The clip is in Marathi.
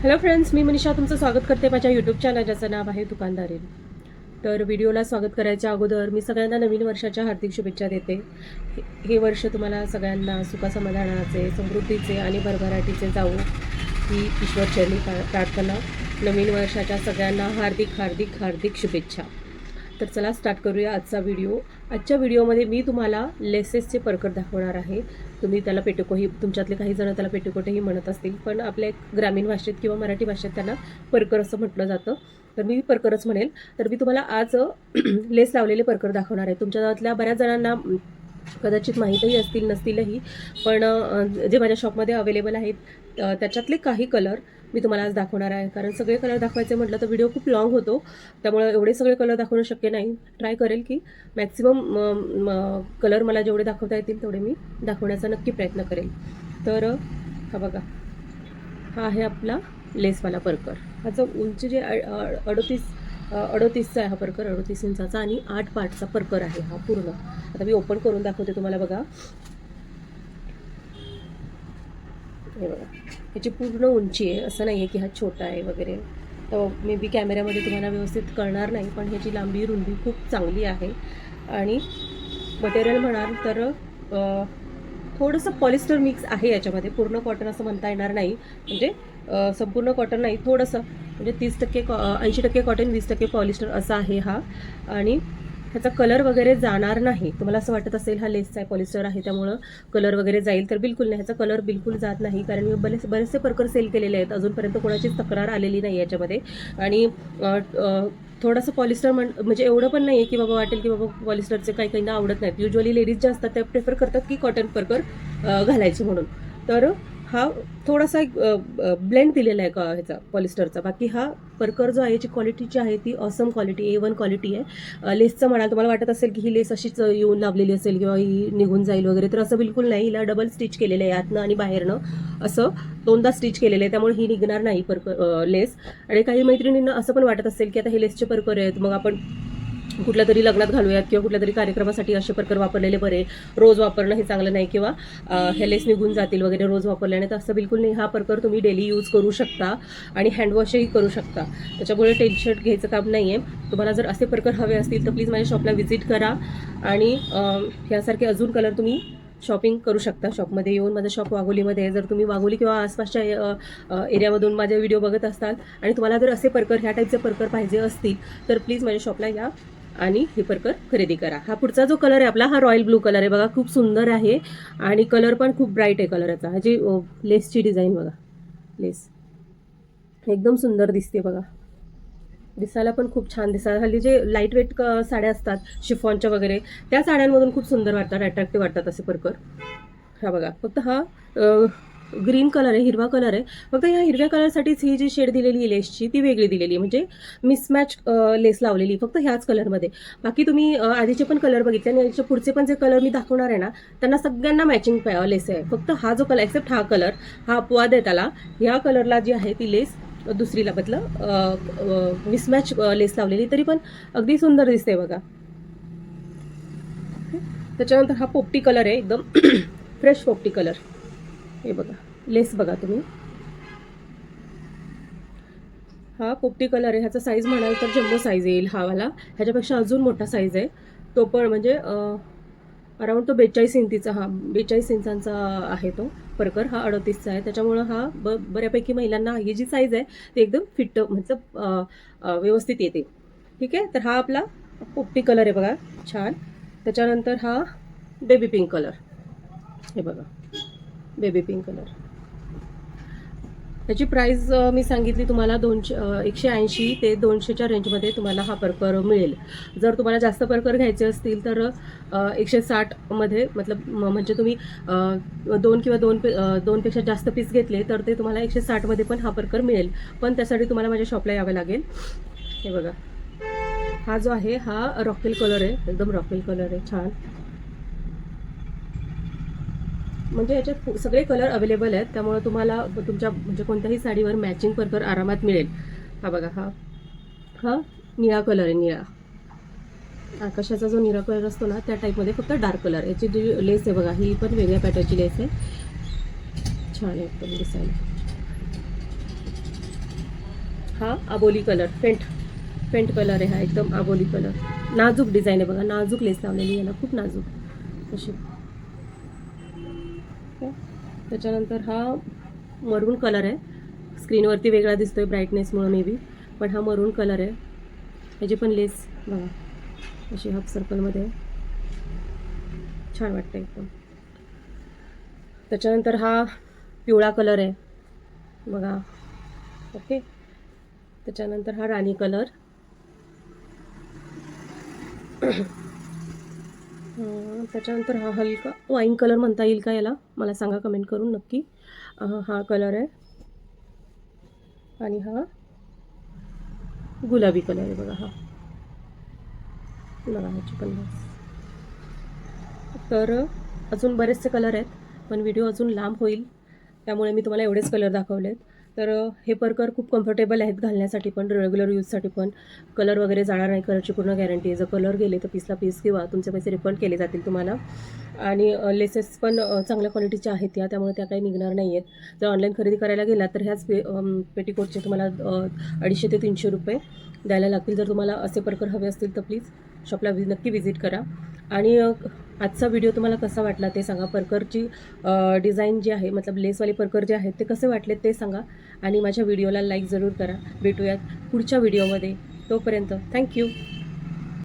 हॅलो फ्रेंड्स, मी मनीषा तुमचं स्वागत करते माझ्या यूट्यूब चॅनल ज्याचं नाव आहे दुकानदारी. तर व्हिडिओला स्वागत करायच्या अगोदर मी सगळ्यांना नवीन वर्षाच्या हार्दिक शुभेच्छा देते. हे वर्ष तुम्हाला सगळ्यांना सुखसमाधानाचे, समृद्धीचे आणि भरभराटीचे जाऊ ही ईश्वरचरणी प्रार्थना. नवीन वर्षाच्या सगळ्यांना हार्दिक हार्दिक हार्दिक शुभेच्छा. तर चला स्टार्ट करूया आजचा व्हिडिओ. आजच्या व्हिडिओमध्ये मी तुम्हाला लेसेसचे परकर दाखवणार आहे. तुम्ही त्याला पेटिकोटही, तुमच्यातले काही जण त्याला पेटिकोटही म्हणत असतील, पण आपल्या ग्रामीण भाषेत किंवा मराठी भाषेत त्यांना परकर असं म्हटलं जातं. तर मी परकरच म्हणेल. तर मी तुम्हाला आज लेस लावलेले परकर दाखवणार आहे. तुमच्यातल्या बऱ्याच जणांना कदाचित माहीतही असतील नसतीलही, पण जे माझ्या शॉपमध्ये अवेलेबल आहेत त्याच्यातले काही कलर मी तुम्हाला आज दाखवणार आहे. कारण सगळे कलर दाखवायचे म्हटलं तर व्हिडिओ खूप लॉंग होतो, त्यामुळे एवढे सगळे कलर दाखवणं शक्य नाही. ट्राय करेल की मॅक्सिमम कलर मला जेवढे दाखवता येतील तेवढे मी दाखवण्याचा नक्की प्रयत्न करेल. तर हा बघा, हा आहे आपला लेसवाला परकर. ह्याचं उंची जे 38चा आहे हा परकर, 38 इंचाचा आणि 8 पार्टचा परकर आहे हा पूर्ण. आता मी ओपन करून दाखवते तुम्हाला. बघा, हे बघा, ह्याची पूर्ण उंची आहे. असं नाही आहे की हा छोटा आहे वगैरे, तर मे बी कॅमेऱ्यामध्ये तुम्हाला व्यवस्थित कळणार नाही, पण ह्याची लांबी रुंदी खूप चांगली आहे. आणि मटेरियल म्हणाल तर थोडंसं पॉलिस्टर मिक्स आहे याच्यामध्ये. पूर्ण कॉटन असं म्हणता येणार नाही, म्हणजे संपूर्ण कॉटन नाही, थोडंसं म्हणजे 30% 80% कॉटन, 20% पॉलिस्टर असा आहे हा. आणि ह्याचा कलर वगैरे जाणार नाही. तुम्हाला असं वाटत असेल हा लेसचा आहे, पॉलिस्टर आहे त्यामुळं कलर वगैरे जाईल, तर बिलकुल नाही. ह्याचा कलर बिलकुल जात नाही. कारण मी बरेचसे परकर सेल केलेले आहेत, अजूनपर्यंत कोणाचीच तक्रार आलेली नाही याच्यामध्ये. आणि थोडंसं पॉलिस्टर म्हणजे एवढं पण नाही आहे की बाबा वाटेल की बाबा पॉलिस्टरचे काही काहींना आवडत नाहीत. युजली लेडीज ज्या असतात त्या प्रेफर करतात की कॉटन परकर घालायचे म्हणून. तर हा थोडासा एक ब्लेंड दिलेला आहे का ह्याचा पॉलिस्टरचा. बाकी हा परकर जो आहे, याची क्वालिटी जी आहे ती ऑसम क्वालिटी, A1 क्वालिटी आहे. लेसचं म्हणाल, तुम्हाला वाटत असेल की ही लेस अशीच येऊन लावलेली असेल किंवा ही निघून जाईल वगैरे, तर असं बिलकुल नाही. हिला डबल स्टिच केलेलं आहे, आतनं आणि बाहेरनं असं 2दा स्टिच केलेलं आहे, त्यामुळे ही निघणार नाही परकर लेस. आणि काही मैत्रिणींना असं पण वाटत असेल की आता हे लेसचे परकर आहेत, मग आपण कुठल्या तरी लग्नात घालूयात किंवा कुठल्या तरी कार्यक्रमासाठी असे परकर वापरलेले बरे, रोज वापरणं हे चांगलं नाही, किंवा हे लेस निघून जातील वगैरे रोज वापरल्याने. तर असं बिलकुल नाही. हा परकर तुम्ही डेली यूज करू शकता आणि हँडवॉशही करू शकता, त्याच्यामुळे टेन्शन घ्यायचं काम नाही आहे. तुम्हाला जर असे परकर हवे असतील तर प्लीज माझ्या शॉपला व्हिजिट करा. आणि ह्यासारखे अजून कलर तुम्ही शॉपिंग करू शकता शॉपमध्ये येऊन. माझं शॉप वाघोलीमध्ये आहे. जर तुम्ही वाघोली किंवा आसपासच्या एरियामधून माझे व्हिडिओ बघत असाल आणि तुम्हाला जर असे परकर, ह्या टाईपचे परकर पाहिजे असतील, तर प्लीज माझ्या शॉपला या आणि हे परकर खरेदी करा. हा पुढचा जो कलर आहे आपला, हा रॉयल ब्लू कलर आहे. बघा, खूप सुंदर आहे आणि कलर पण खूप ब्राईट आहे कलरचा. ह्याची लेसची डिझाईन बघा, लेस एकदम सुंदर दिसते बघा, दिसायला पण खूप छान दिसायला. हल्ली जे लाईट वेट साड्या असतात शिफॉनच्या वगैरे, त्या साड्यांमधून खूप सुंदर वाटतात, अट्रॅक्टिव्ह वाटतात असे परकर. हा बघा, फक्त हा ग्रीन कलर आहे, हिरवा कलर आहे. फक्त ह्या हिरव्या कलरसाठीच ही जी शेड दिलेली आहे लेसची ती वेगळी दिलेली आहे, म्हणजे मिसमॅच लेस लावलेली फक्त ह्याच कलरमध्ये. बाकी तुम्ही आधीचे पण कलर बघितले आणि याच्या पुढचे पण जे कलर मी दाखवणार आहे ना, त्यांना सगळ्यांना मॅचिंग लेस आहे. फक्त हा जो कलर, एक्सेप्ट हा कलर, हा अपवाद आहे त्याला. ह्या कलरला जी आहे ती लेस दुसरीला बदलं मिसमॅच लेस लावलेली, तरी पण अगदी सुंदर दिसते बघा. त्याच्यानंतर हा पोपटी कलर आहे, एकदम फ्रेश पोपटी कलर. हे बघा, लेस बघा तुम्ही, हा पोपटी कलर आहे. ह्याचा साईज म्हणाल तर जम्बो साईज येईल हा वाला. ह्याच्यापेक्षा अजून मोठा साईज आहे तो, पण म्हणजे अराऊंड तो 42 इंचीचा, हा 42 इंचांचा आहे तो परकर. हा 38चा आहे, त्याच्यामुळं हा बऱ्यापैकी महिलांना ही जी साईज आहे ती एकदम फिट, मतलब व्यवस्थित येते. ठीक आहे. तर हा आपला पोपटी कलर आहे बघा, छान. त्याच्यानंतर हा बेबी पिंक कलर, हे बघा, बेबी पिंक कलर. त्याची प्राईस मी सांगितली तुम्हाला 180 ते 200च्या रेंजमध्ये तुम्हाला हा परकर मिळेल. जर तुम्हाला जास्त परकर घ्यायचे असतील तर 160मध्ये, म्हणजे तुम्ही 2 किंवा 2पेक्षा जास्त पीस घेतले तर ते तुम्हाला 160मध्ये पण हा परकर मिळेल. पण त्यासाठी तुम्हाला माझ्या शॉपला यावं लागेल. हे बघा, हा जो आहे हा रॉकेल कलर आहे, एकदम रॉकेल कलर आहे, छान. म्हणजे याच्यात सगळे कलर अवेलेबल आहेत, त्यामुळे तुम्हाला तुमच्या म्हणजे कोणत्याही साडीवर मॅचिंग परकर आरामात मिळेल. हा बघा, हा निळा कलर आहे, निळा आकाशाचा जो निळा कलर असतो ना त्या टाईपमध्ये, फक्त डार्क कलर. याची जी लेस आहे बघा, ही पण वेगळ्या पॅटर्नची लेस आहे, छान आहे एकदम दिसायला. हा आबोली कलर, पेंट कलर आहे हा, एकदम आबोली कलर. नाजूक डिझाईन आहे बघा, नाजूक लेस लावलेली आहे ना, खूप नाजूक अशी. त्याच्यानंतर हा मरून कलर आहे. स्क्रीनवरती वेगळा दिसतोय ब्राईटनेसमुळे मे बी, पण हा मरून कलर आहे. ह्याची पण लेस बघा अशी हाफ सर्कलमध्ये, छान वाटतं एकदम. त्याच्यानंतर हा पिवळा कलर आहे बघा. ओके. त्याच्यानंतर हा राणी कलर. त्याच्यानंतर हा हलका वाईन कलर म्हणता येईल का याला, मला सांगा कमेंट करून नक्की. हा कलर आहे. आणि हा गुलाबी कलर आहे बघा. हा बघा ह्याची पण लेस. तर अजून बरेचसे कलर आहेत, पण व्हिडिओ अजून लांब होईल, त्यामुळे मी तुम्हाला एवढेच कलर दाखवलेत. तर हे परकर खूप कम्फर्टेबल आहेत घालण्यासाठी पण, रेग्युलर यूजसाठी पण. कलर वगैरे जाणार नाही, कलरची पूर्ण गॅरंटी आहे. जर कलर गेले तर पीसला पीस किंवा तुमचे पैसे रिफंड केले जातील तुम्हाला. आणि लेसेस पण चांगल्या क्वालिटीच्या आहेत या, त्यामुळे त्या काही निघणार नाही आहेत. जर ऑनलाईन खरेदी करायला गेलात तर ह्याच पेटीकोटचे तुम्हाला 250 ते 300 रुपये द्यायला लागतील. जर तुम्हाला असे परकर हवे असतील तर प्लीज शॉपला नक्की व्हिजिट करा. आणि आजचा व्हिडिओ तुम्हाला कसा वाटला ते सांगा. परकरची डिझाईन जी आहे, मतलब लेसवाले परकर जे आहेत ते कसे वाटले ते सांगा. आणि माझ्या व्हिडिओला लाईक जरूर करा. भेटूयात पुढच्या व्हिडिओमध्ये. तोपर्यंत थँक्यू.